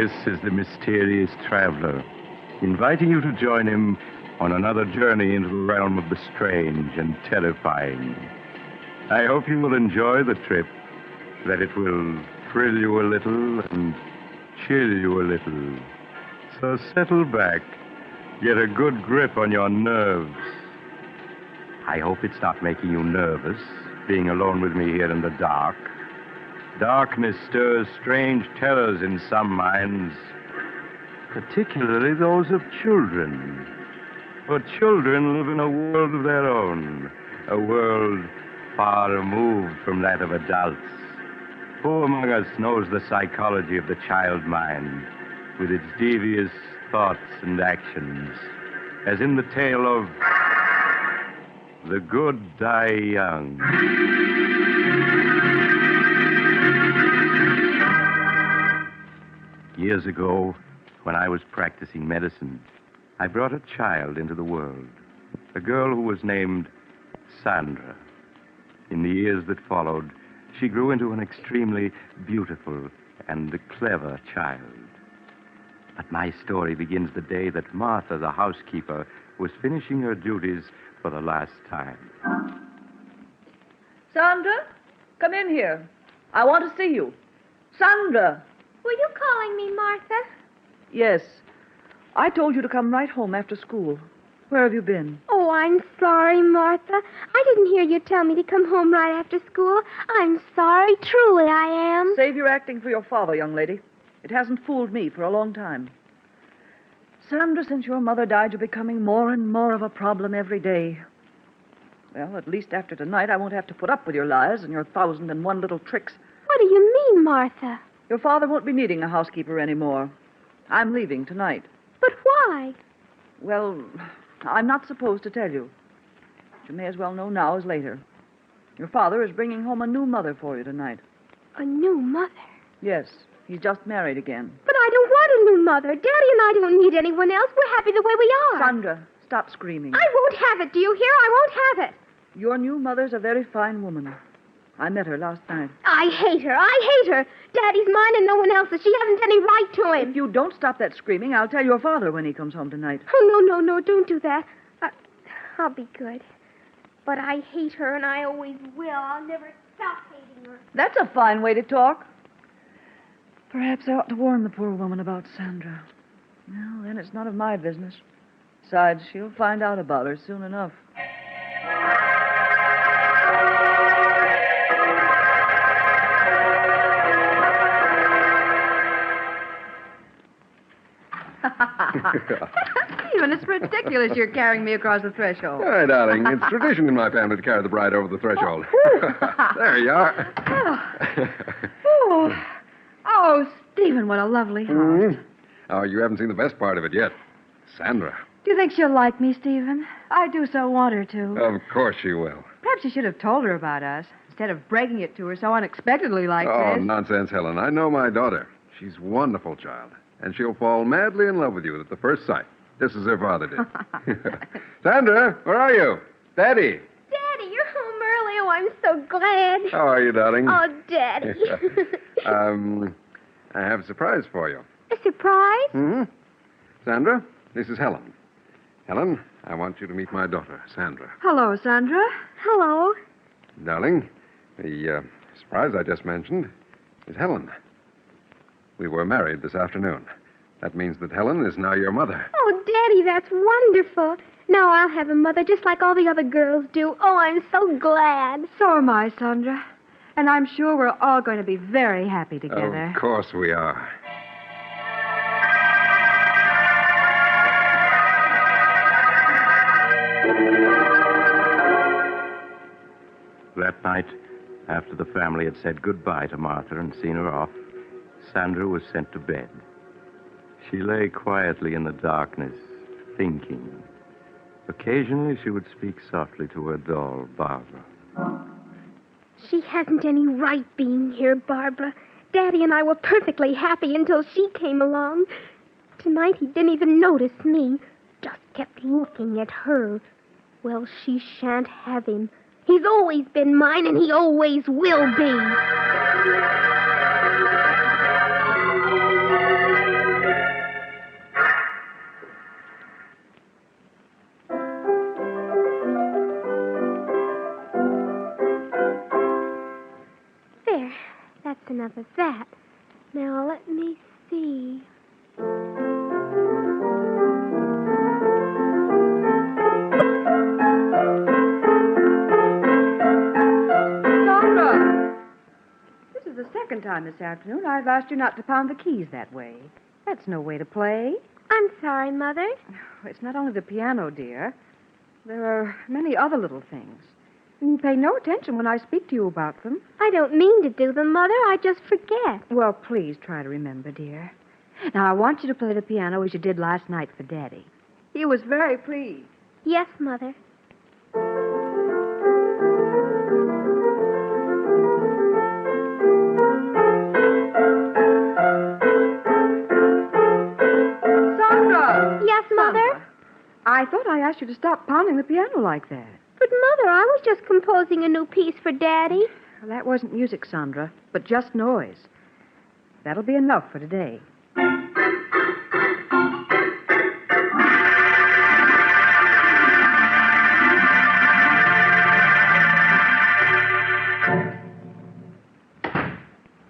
This is the mysterious traveler, inviting you to join him on another journey into the realm of the strange and terrifying. I hope you will enjoy the trip, that it will thrill you a little and chill you a little. So settle back, get a good grip on your nerves. I hope it's not making you nervous, being alone with me here in the dark. Darkness stirs strange terrors in some minds, particularly those of children. For children live in a world of their own, a world far removed from that of adults. Who among us knows the psychology of the child mind, with its devious thoughts and actions, as in the tale of The Good Die Young. Years ago, when I was practicing medicine, I brought a child into the world, a girl who was named Sandra. In the years that followed, she grew into an extremely beautiful and clever child. But my story begins the day that Martha, the housekeeper, was finishing her duties for the last time. Sandra, come in here. I want to see you. Sandra! Were you calling me, Martha? Yes. I told you to come right home after school. Where have you been? Oh, I'm sorry, Martha. I didn't hear you tell me to come home right after school. I'm sorry, truly I am. Save your acting for your father, young lady. It hasn't fooled me for a long time. Sandra, since your mother died, you're becoming more and more of a problem every day. Well, at least after tonight, I won't have to put up with your lies and your 1,001 little tricks. What do you mean, Martha? Your father won't be needing a housekeeper anymore. I'm leaving tonight. But why? Well, I'm not supposed to tell you. But you may as well know now as later. Your father is bringing home a new mother for you tonight. A new mother? Yes, he's just married again. But I don't want a new mother. Daddy and I don't need anyone else. We're happy the way we are. Sandra, stop screaming. I won't have it. Do you hear? I won't have it. Your new mother's a very fine woman. I met her last night. I hate her. I hate her. Daddy's mine and no one else's. She hasn't any right to him. If you don't stop that screaming, I'll tell your father when he comes home tonight. Oh, no, don't do that. I'll be good. But I hate her, and I always will. I'll never stop hating her. That's a fine way to talk. Perhaps I ought to warn the poor woman about Sandra. Well, then it's none of my business. Besides, she'll find out about her soon enough. Stephen, it's ridiculous you're carrying me across the threshold. All right, darling. It's tradition in my family to carry the bride over the threshold. There you are. Oh, Stephen, what a lovely house. Mm-hmm. Oh, you haven't seen the best part of it yet. Sandra. Do you think she'll like me, Stephen? I do so want her to. Of course she will. Perhaps you should have told her about us, instead of breaking it to her so unexpectedly like Oh, this. nonsense, Helen. I know my daughter. She's a wonderful child. And she'll fall madly in love with you at the first sight, just as her father did. Sandra, where are you? Daddy. Daddy, you're home early. Oh, I'm so glad. How are you, darling? Oh, Daddy. I have a surprise for you. A surprise? Mm-hmm. Sandra, this is Helen. Helen, I want you to meet my daughter, Sandra. Hello, Sandra. Hello. Darling, the surprise I just mentioned is Helen. We were married this afternoon. That means that Helen is now your mother. Oh, Daddy, that's wonderful. Now I'll have a mother just like all the other girls do. Oh, I'm so glad. So am I, Sandra. And I'm sure we're all going to be very happy together. Of course we are. That night, after the family had said goodbye to Martha and seen her off, Sandra was sent to bed. She lay quietly in the darkness, thinking. Occasionally, she would speak softly to her doll, Barbara. She hasn't any right being here, Barbara. Daddy and I were perfectly happy until she came along. Tonight, he didn't even notice me. Just kept looking at her. Well, she shan't have him. He's always been mine, and he always will be. enough of that. Now, let me see. Sandra! This is the second time this afternoon I've asked you not to pound the keys that way. That's no way to play. I'm sorry, Mother. It's not only the piano, dear. There are many other little things. You pay no attention when I speak to you about them. I don't mean to do them, Mother. I just forget. Well, please try to remember, dear. Now, I want you to play the piano as you did last night for Daddy. He was very pleased. Yes, Mother. Sandra! Yes, Mother? Sandra, I thought I asked you to stop pounding the piano like that. But, Mother, I was just composing a new piece for Daddy. Well, that wasn't music, Sandra, but just noise. That'll be enough for today.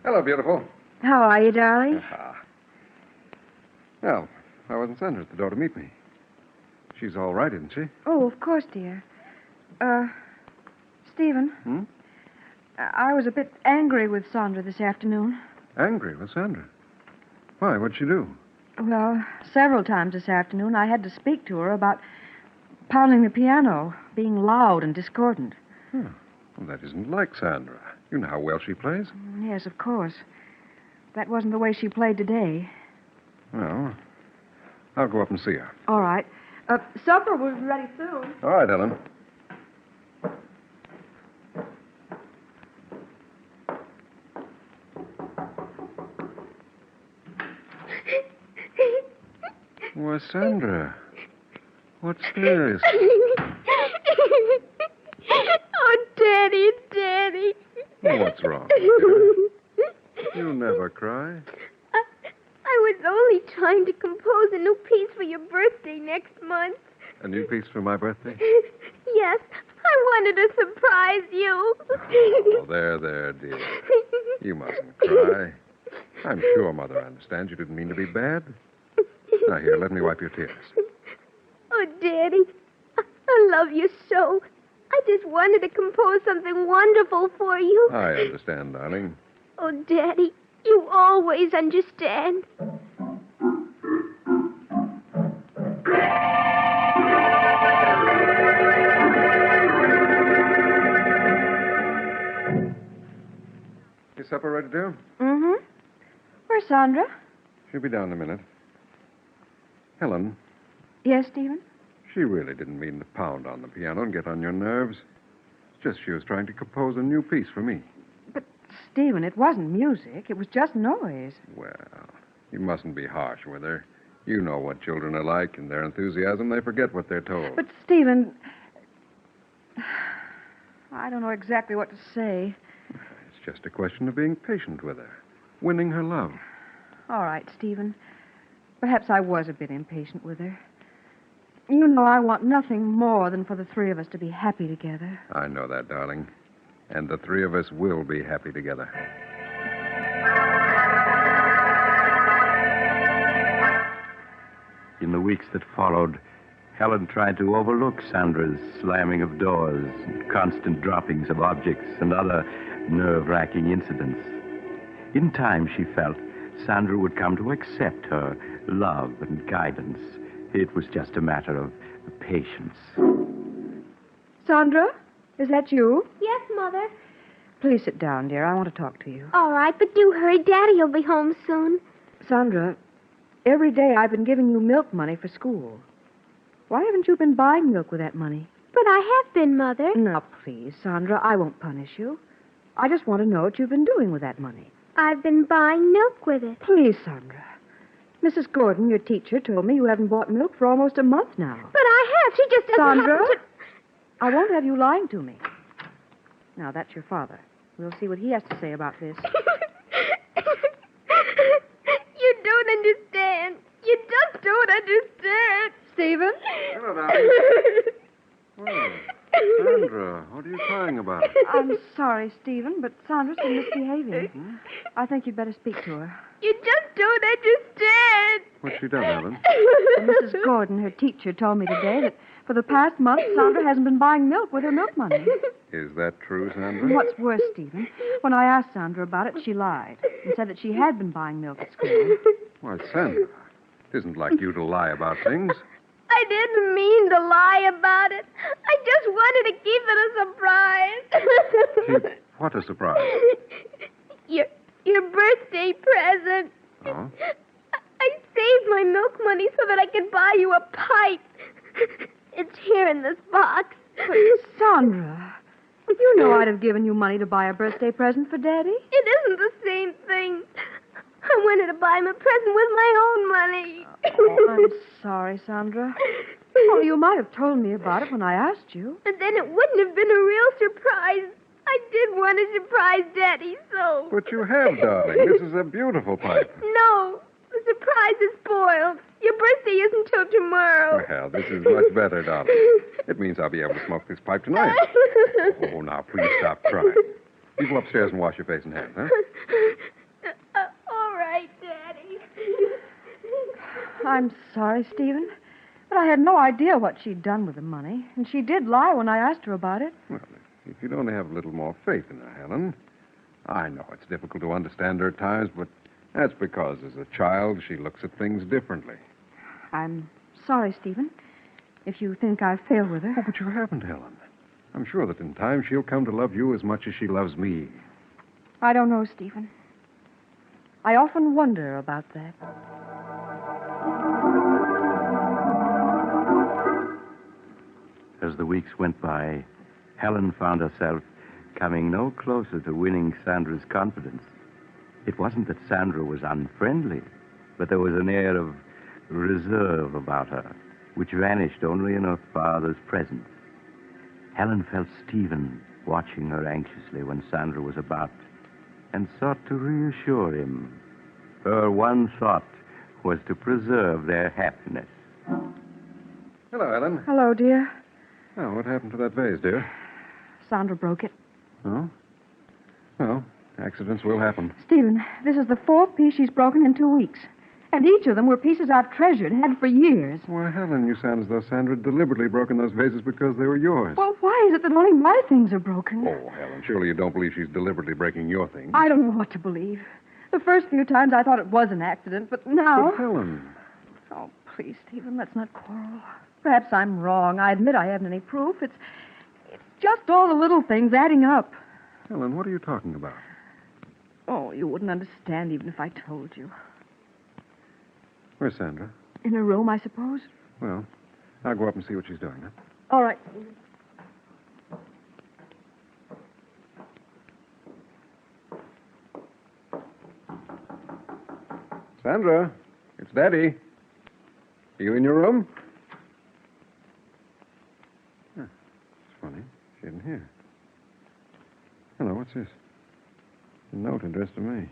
Hello, beautiful. How are you, darling? Well, why wasn't Sandra at the door to meet me? She's all right, isn't she? Oh, of course, dear. Stephen. Hmm? I was a bit angry with Sandra this afternoon. Angry with Sandra. Why? What'd she do? Well, several times this afternoon I had to speak to her about pounding the piano, being loud and discordant. Well, that isn't like Sandra. You know how well she plays. Yes, of course. That wasn't the way she played today. Well, I'll go up and see her. All right. Supper will be ready soon. All right, Ellen. Why, Sandra, what's this? Oh, Daddy, Daddy. What's wrong, dear? You never cry. I was only trying to compose a new piece for your birthday next month. A new piece for my birthday? Yes, I wanted to surprise you. Oh, there, dear. You mustn't cry. I'm sure Mother understands you didn't mean to be bad. Now, here, let me wipe your tears. Oh, Daddy, I love you so. I just wanted to compose something wonderful for you. I understand, darling. Oh, Daddy, you always understand. Your supper ready, dear? Mm-hmm. Where's Sandra? She'll be down in a minute. Helen, Yes, Stephen? she really didn't mean to pound on the piano and get on your nerves. It's just she was trying to compose a new piece for me. But, Stephen, it wasn't music. It was just noise. Well, you mustn't be harsh with her. You know what children are like. In their enthusiasm, they forget what they're told. But, Stephen, I don't know exactly what to say. It's just a question of being patient with her, winning her love. All right, Stephen. Perhaps I was a bit impatient with her. You know I want nothing more than for the three of us to be happy together. I know that, darling. And the three of us will be happy together. In the weeks that followed, Helen tried to overlook Sandra's slamming of doors and constant droppings of objects and other nerve-wracking incidents. In time, she felt, Sandra would come to accept her love and guidance. It was just a matter of patience. Sandra, is that you? Yes, Mother. Please sit down, dear. I want to talk to you. All right, but do hurry. Daddy'll be home soon. Sandra, every day I've been giving you milk money for school. Why haven't you been buying milk with that money? But I have been, Mother. Now, please, Sandra, I won't punish you. I just want to know what you've been doing with that money. I've been buying milk with it. Please, Sandra. Mrs. Gordon, your teacher, told me you haven't bought milk for almost a month now. But I have. She just doesn't Sandra, happen to... I won't have you lying to me. Now, that's your father. We'll see what he has to say about this. You don't understand. You just don't understand. Stephen? Hello, darling. Oh. Sandra, what are you crying about? I'm sorry, Stephen, but Sandra's been misbehaving. I think you'd better speak to her. You just don't understand. What's she done, Helen? Well, Mrs. Gordon, her teacher, told me today that for the past month, Sandra hasn't been buying milk with her milk money. Is that true, Sandra? And what's worse, Stephen, when I asked Sandra about it, she lied and said that she had been buying milk at school. Why, Sandra, it isn't like you to lie about things. I didn't mean to lie about it. I just wanted to keep it a surprise. Keep what a surprise. Your birthday present. Oh? I saved my milk money so that I could buy you a pipe. It's here in this box. But, Sandra, you know I'd have given you money to buy a birthday present for Daddy. It isn't the same thing. I wanted to buy him a present with my own money. Oh, I'm sorry, Sandra. Well, you might have told me about it when I asked you. And then it wouldn't have been a real surprise. I did want to surprise Daddy, so... But you have, darling. This is a beautiful pipe. No, the surprise is spoiled. Your birthday isn't till tomorrow. Well, this is much better, darling. It means I'll be able to smoke this pipe tonight. Oh, now, please stop crying. You go upstairs and wash your face and hands, huh? All right, Daddy. I'm sorry, Stephen, but I had no idea what she'd done with the money, and she did lie when I asked her about it. Well, if you'd only have a little more faith in her, Helen. I know it's difficult to understand her at times, but that's because as a child she looks at things differently. I'm sorry, Stephen, if you think I've failed with her. Oh, but you haven't, Helen. I'm sure that in time she'll come to love you as much as she loves me. I don't know, Stephen. I often wonder about that. As the weeks went by, Helen found herself coming no closer to winning Sandra's confidence. It wasn't that Sandra was unfriendly, but there was an air of reserve about her, which vanished only in her father's presence. Helen felt Stephen watching her anxiously when Sandra was about, and sought to reassure him. Her one thought was to preserve their happiness. Hello, Helen. Hello, dear. Oh, what happened to that vase, dear? Sandra broke it. Oh? Well, accidents will happen. Stephen, this is the fourth piece she's broken in 2 weeks. And each of them were pieces I've treasured, had for years. Why, Helen, you sound as though Sandra had deliberately broken those vases because they were yours. Well, why is it that only my things are broken? Oh, Helen, surely you don't believe she's deliberately breaking your things. I don't know what to believe. The first few times I thought it was an accident, but now... But, Helen... Oh, please, Stephen, let's not quarrel. Perhaps I'm wrong. I admit I haven't any proof. It's just all the little things adding up. Helen, what are you talking about? Oh, you wouldn't understand even if I told you. Where's Sandra? In her room, I suppose. Well, I'll go up and see what she's doing, huh? All right. Sandra, it's Daddy. Are you in your room? Huh, it's funny. She isn't here. Hello, what's this? A note addressed to me.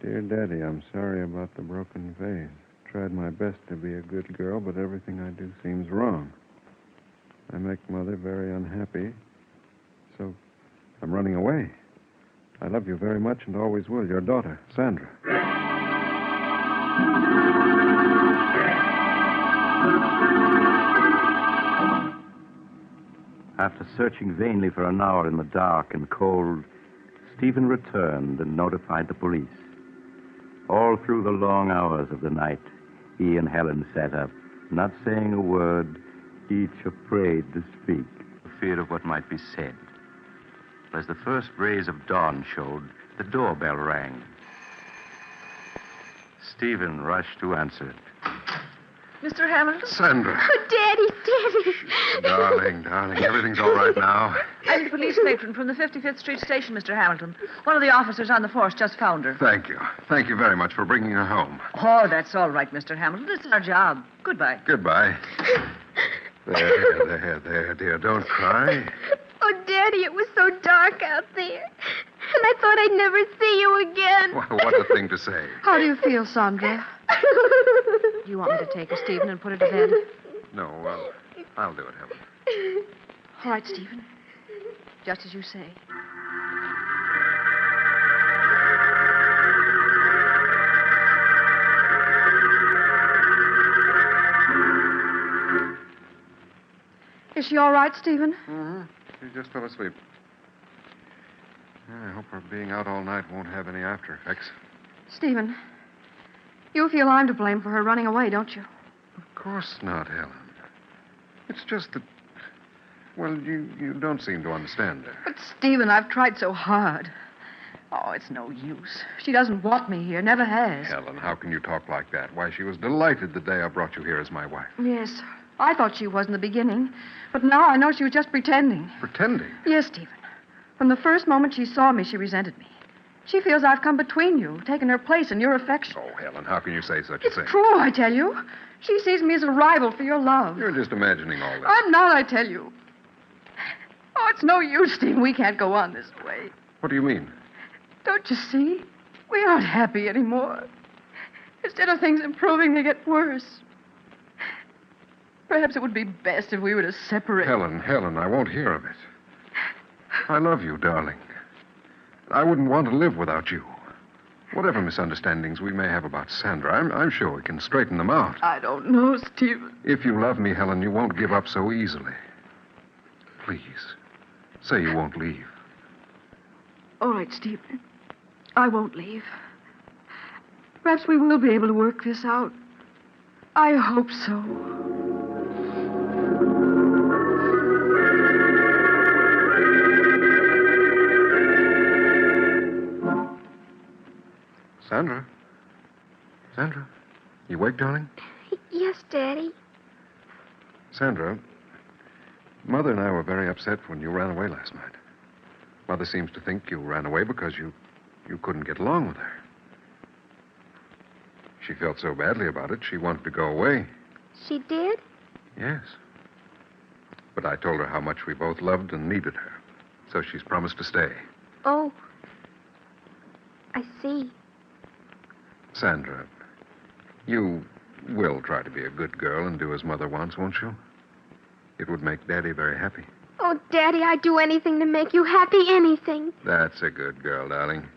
Dear Daddy, I'm sorry about the broken vase. Tried my best to be a good girl, but everything I do seems wrong. I make Mother very unhappy, so I'm running away. I love you very much and always will. Your daughter, Sandra. After searching vainly for an hour in the dark and cold, Stephen returned and notified the police. All through the long hours of the night, he and Helen sat up, not saying a word, each afraid to speak, for fear of what might be said. As the first rays of dawn showed, the doorbell rang. Stephen rushed to answer it. Mr. Hamilton? Sandra. Oh, Daddy. Darling, everything's all right now. I'm the police matron from the 55th Street station, Mr. Hamilton. One of the officers on the force just found her. Thank you. Thank you very much for bringing her home. Oh, that's all right, Mr. Hamilton. It's our job. Goodbye. Goodbye. There, dear. Don't cry. Oh, Daddy, it was so dark out there. And I thought I'd never see you again. Well, what a thing to say. How do you feel, Sandra? Do you want me to take her, Stephen, and put her to bed? No, I'll do it, Helen. All right, Stephen. Just as you say. Is she all right, Stephen? Mm-hmm. She just fell asleep. I hope her being out all night won't have any after effects. Stephen, you feel I'm to blame for her running away, don't you? Of course not, Helen. It's just that, well, you don't seem to understand her. But, Stephen, I've tried so hard. Oh, it's no use. She doesn't want me here, never has. Helen, how can you talk like that? Why, she was delighted the day I brought you here as my wife. Yes, I thought she was in the beginning. But now I know she was just pretending. Pretending? Yes, Stephen. From the first moment she saw me, she resented me. She feels I've come between you, taken her place in your affection. Oh, Helen, how can you say such a thing? It's true, I tell you. She sees me as a rival for your love. You're just imagining all this. I'm not, I tell you. Oh, it's no use, Stephen. We can't go on this way. What do you mean? Don't you see? We aren't happy anymore. Instead of things improving, they get worse. Perhaps it would be best if we were to separate. Helen, I won't hear of it. I love you, darling. I wouldn't want to live without you. Whatever misunderstandings we may have about Sandra, I'm sure we can straighten them out. I don't know, Stephen. If you love me, Helen, you won't give up so easily. Please, say you won't leave. All right, Stephen. I won't leave. Perhaps we will be able to work this out. I hope so. Sandra? Sandra? You awake, darling? Yes, Daddy. Sandra, Mother and I were very upset when you ran away last night. Mother seems to think you ran away because you couldn't get along with her. She felt so badly about it, she wanted to go away. She did? Yes. But I told her how much we both loved and needed her. So she's promised to stay. Oh. I see. Sandra, you will try to be a good girl and do as Mother wants, won't you? It would make Daddy very happy. Oh, Daddy, I'd do anything to make you happy, anything. That's a good girl, darling.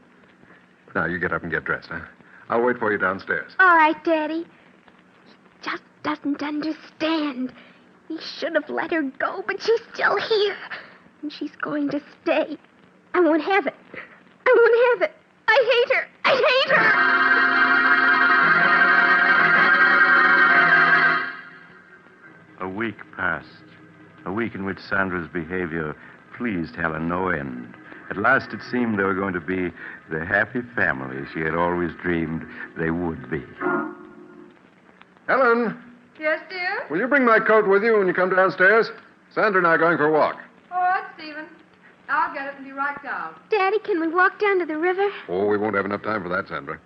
Now, you get up and get dressed, huh? I'll wait for you downstairs. All right, Daddy. He just doesn't understand. He should have let her go, but she's still here. And she's going to stay. I won't have it. I won't have it. I hate her. I hate her. A week passed. A week in which Sandra's behavior pleased Helen no end. At last it seemed they were going to be the happy family she had always dreamed they would be. Helen, Yes, dear? will you bring my coat with you when you come downstairs? Sandra and I are going for a walk. All right, Stephen. I'll get it and be right down. Daddy, can we walk down to the river? Oh, we won't have enough time for that, Sandra.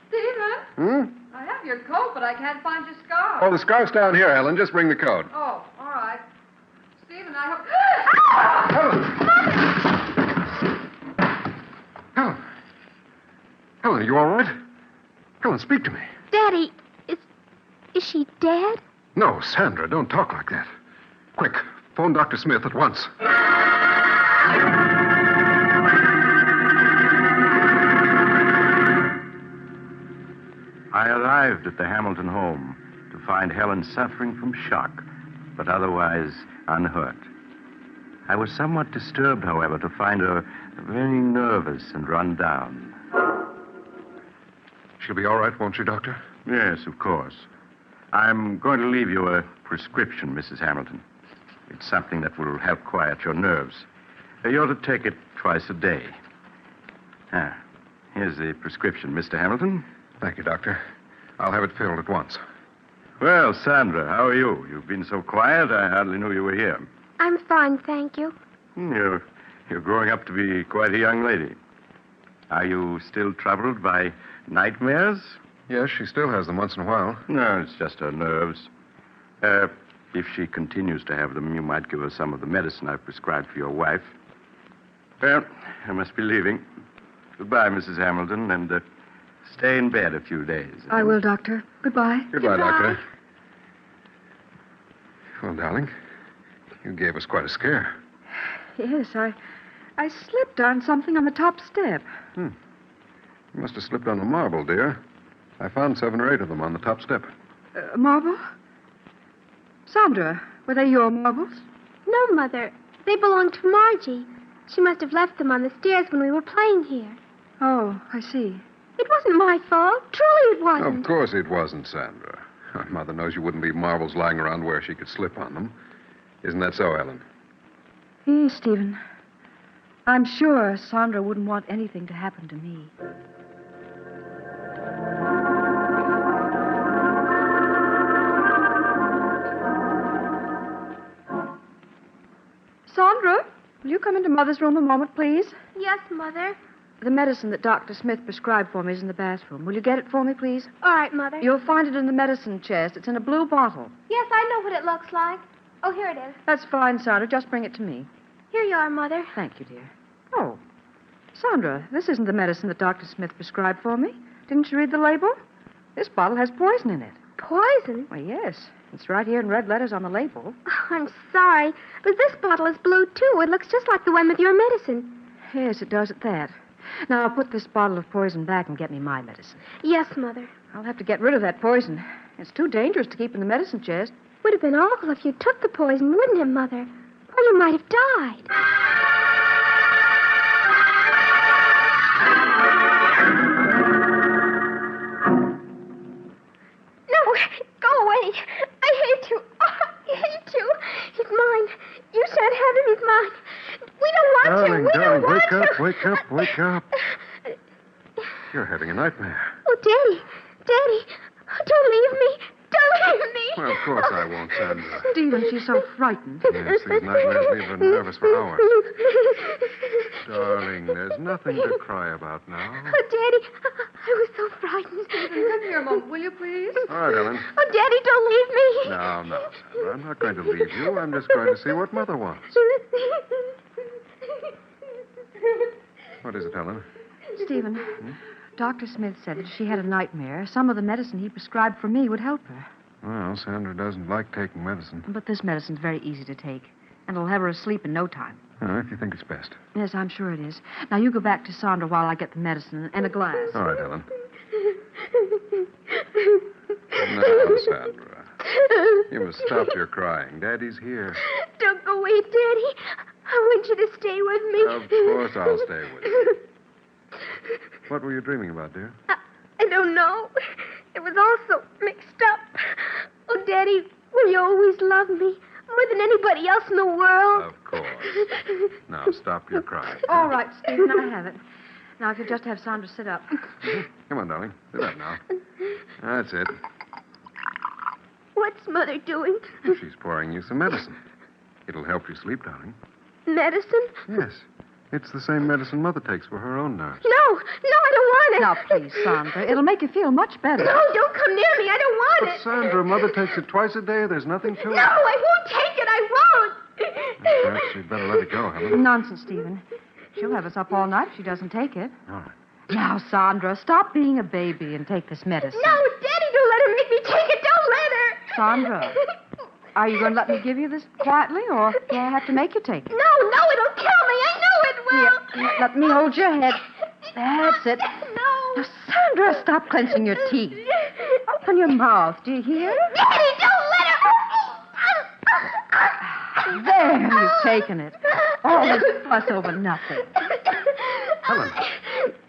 Stephen? Hmm? I have your coat, but I can't find your scarf. Oh, the scarf's down here, Helen. Just bring the coat. Oh, all right. Stephen, I hope... Helen! Helen, are you all right? Helen, speak to me. Daddy, is she dead? No, Sandra, don't talk like that. Quick, phone Dr. Smith at once. I arrived at the Hamilton home to find Helen suffering from shock, but otherwise unhurt. I was somewhat disturbed, however, to find her very nervous and run down. She'll be all right, won't she, Doctor? Yes, of course. I'm going to leave you a prescription, Mrs. Hamilton. It's something that will help quiet your nerves. You ought to take it twice a day. Here's the prescription, Mr. Hamilton. Thank you, Doctor. I'll have it filled at once. Well, Sandra, how are you? You've been so quiet, I hardly knew you were here. I'm fine, thank you. You're growing up to be quite a young lady. Are you still troubled by nightmares? Yes, she still has them once in a while. No, it's just her nerves. If she continues to have them, you might give her some of the medicine I've prescribed for your wife. Well, I must be leaving. Goodbye, Mrs. Hamilton, and stay in bed a few days. I will, Doctor. Goodbye. Goodbye, Doctor. Well, darling, you gave us quite a scare. Yes, I slipped on something on the top step. You must have slipped on a marble, dear. I found 7 or 8 of them on the top step. Marble? Sandra, were they your marbles? No, Mother. They belong to Margie. She must have left them on the stairs when we were playing here. Oh, I see. It wasn't my fault. Truly it wasn't. Of course it wasn't, Sandra. Mother knows you wouldn't leave marbles lying around where she could slip on them. Isn't that so, Ellen? Yes, Stephen. I'm sure Sandra wouldn't want anything to happen to me. Sandra, will you come into Mother's room a moment, please? Yes, Mother. The medicine that Dr. Smith prescribed for me is in the bathroom. Will you get it for me, please? All right, Mother. You'll find it in the medicine chest. It's in a blue bottle. Yes, I know what it looks like. Oh, here it is. That's fine, Sandra. Just bring it to me. Here you are, Mother. Thank you, dear. Oh, Sandra, this isn't the medicine that Dr. Smith prescribed for me. Didn't you read the label? This bottle has poison in it. Poison? Why, yes. It's right here in red letters on the label. Oh, I'm sorry, but this bottle is blue, too. It looks just like the one with your medicine. Yes, it does at that. Now, I'll put this bottle of poison back and get me my medicine. Yes, Mother. I'll have to get rid of that poison. It's too dangerous to keep in the medicine chest. Would have been awful if you took the poison, wouldn't it, Mother? Or you might have died. No, go away. I hate you. Oh, I hate you. He's mine. You shan't have him. He's mine. We don't want Darling, you. We darling, don't want wake up, you. wake up, wake up. You're having a nightmare. Oh, Daddy. Daddy. Don't leave me. Don't leave me. Well, of course I won't, Sandra. Stephen, she's so frightened. Yes, these nightmares leave her nervous for hours. Darling, there's nothing to cry about now. Oh, Daddy, I was so frightened. Come here a moment, will you, please? All right, Ellen. Oh, Daddy, don't leave me. No, no, Sandra. I'm not going to leave you. I'm just going to see what Mother wants. What is it, Ellen? Stephen, Dr. Smith said that if she had a nightmare, some of the medicine he prescribed for me would help her. Well, Sandra doesn't like taking medicine. But this medicine's very easy to take, and it'll have her asleep in no time. If you think it's best. Yes, I'm sure it is. Now, you go back to Sandra while I get the medicine and a glass. All right, Ellen. Now, Sandra. You must stop your crying. Daddy's here. Don't go away, Daddy. I want you to stay with me. Of course I'll stay with you. What were you dreaming about, dear? I don't know. It was all so mixed up. Oh, Daddy, will you always love me more than anybody else in the world? Of course. Now, stop your crying. All right, Stephen, I have it. Now, if you just have Sandra sit up. Come on, darling. Sit up now. That's it. What's Mother doing? She's pouring you some medicine. It'll help you sleep, darling. Medicine? Yes. It's the same medicine Mother takes for her own nerves. No, I don't want it. Now, please, Sandra. It'll make you feel much better. No, don't come near me. I don't want But, it. Sandra, Mother takes it twice a day. There's nothing to it. No, I won't take it. I won't. Perhaps you'd better let it go, Helen. Nonsense, Stephen. She'll have us up all night if she doesn't take it. All right. Now, Sandra, stop being a baby and take this medicine. No, Daddy, don't let her make me take it. Don't let her. Sandra, are you going to let me give you this quietly, or do I have to make you take it? No, it'll kill me. I know it will. Here, let me hold your head. That's it. No. Now, Sandra, stop clenching your teeth. Open your mouth. Do you hear? Daddy, don't let her. There, you've taken it. All this fuss over nothing. Helen,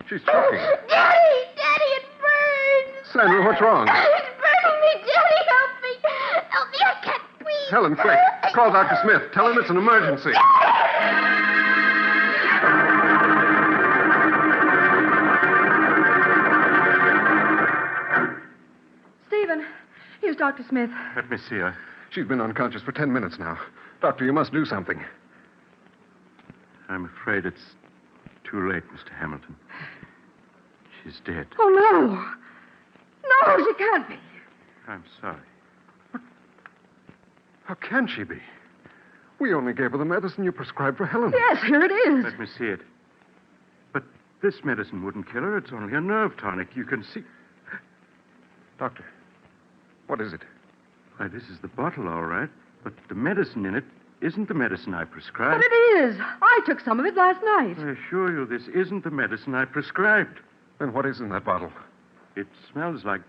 she's choking. Daddy, it burns. Sandra, what's wrong? It's burning me. Daddy, help me. Help me. I can't breathe. Helen, quick. Call Dr. Smith. Tell him it's an emergency. Stephen, here's Dr. Smith. Let me see her. She's been unconscious for 10 minutes now. Doctor, you must do something. I'm afraid it's too late, Mr. Hamilton. She's dead. Oh, no. No, she can't be. I'm sorry. How can she be? We only gave her the medicine you prescribed for Helen. Yes, here it is. Let me see it. But this medicine wouldn't kill her. It's only a nerve tonic. You can see. Doctor, what is it? Why, this is the bottle, all right. But the medicine in it isn't the medicine I But prescribed. it is. I took some of it last night. I assure you, this isn't the medicine I prescribed. Then what is in that bottle? It smells like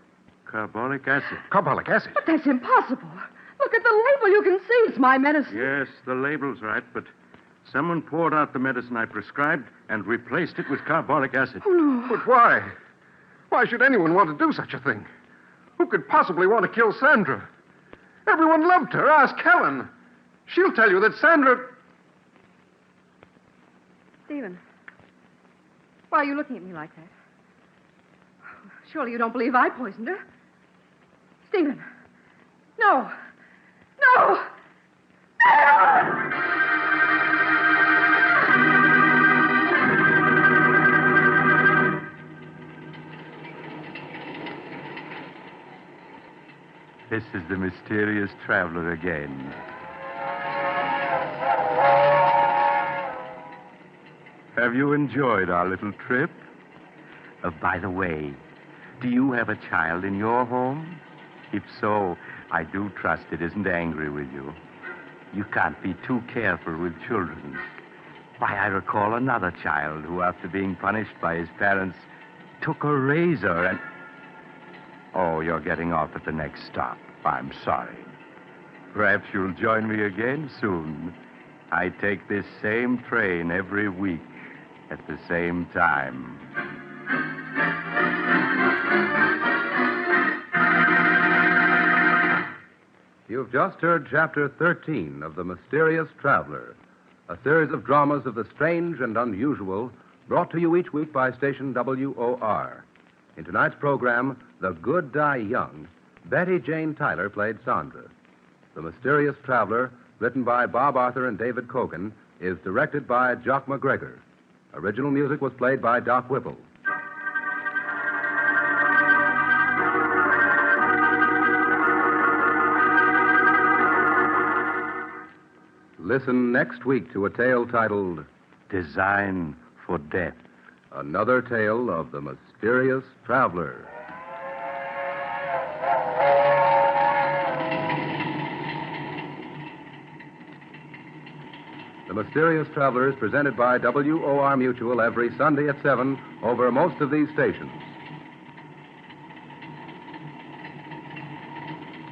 carbolic acid. Carbolic acid. But that's impossible. Look at the label. You can see it's my medicine. Yes, the label's right, but someone poured out the medicine I prescribed and replaced it with carbolic acid. Oh, no. But why? Why should anyone want to do such a thing? Who could possibly want to kill Sandra? Everyone loved her. Ask Helen. She'll tell you that Sandra... Stephen, why are you looking at me like that? Surely you don't believe I poisoned her. Stephen. No. No! This is the mysterious traveler again. Have you enjoyed our little trip? By the way, do you have a child in your home? If so, I do trust it isn't angry with you. You can't be too careful with children. Why, I recall another child who, after being punished by his parents, took a razor and... Oh, you're getting off at the next stop. I'm sorry. Perhaps you'll join me again soon. I take this same train every week at the same time. You've just heard Chapter 13 of The Mysterious Traveler, a series of dramas of the strange and unusual brought to you each week by station WOR. In tonight's program, The Good Die Young, Betty Jane Tyler played Sandra. The Mysterious Traveler, written by Bob Arthur and David Cogan, is directed by Jock McGregor. Original music was played by Doc Whipple. Listen next week to a tale titled Design for Death. Another Tale of the Mysterious Traveler. The Mysterious Traveler is presented by WOR Mutual every Sunday at 7 over most of these stations.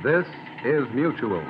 This is Mutual.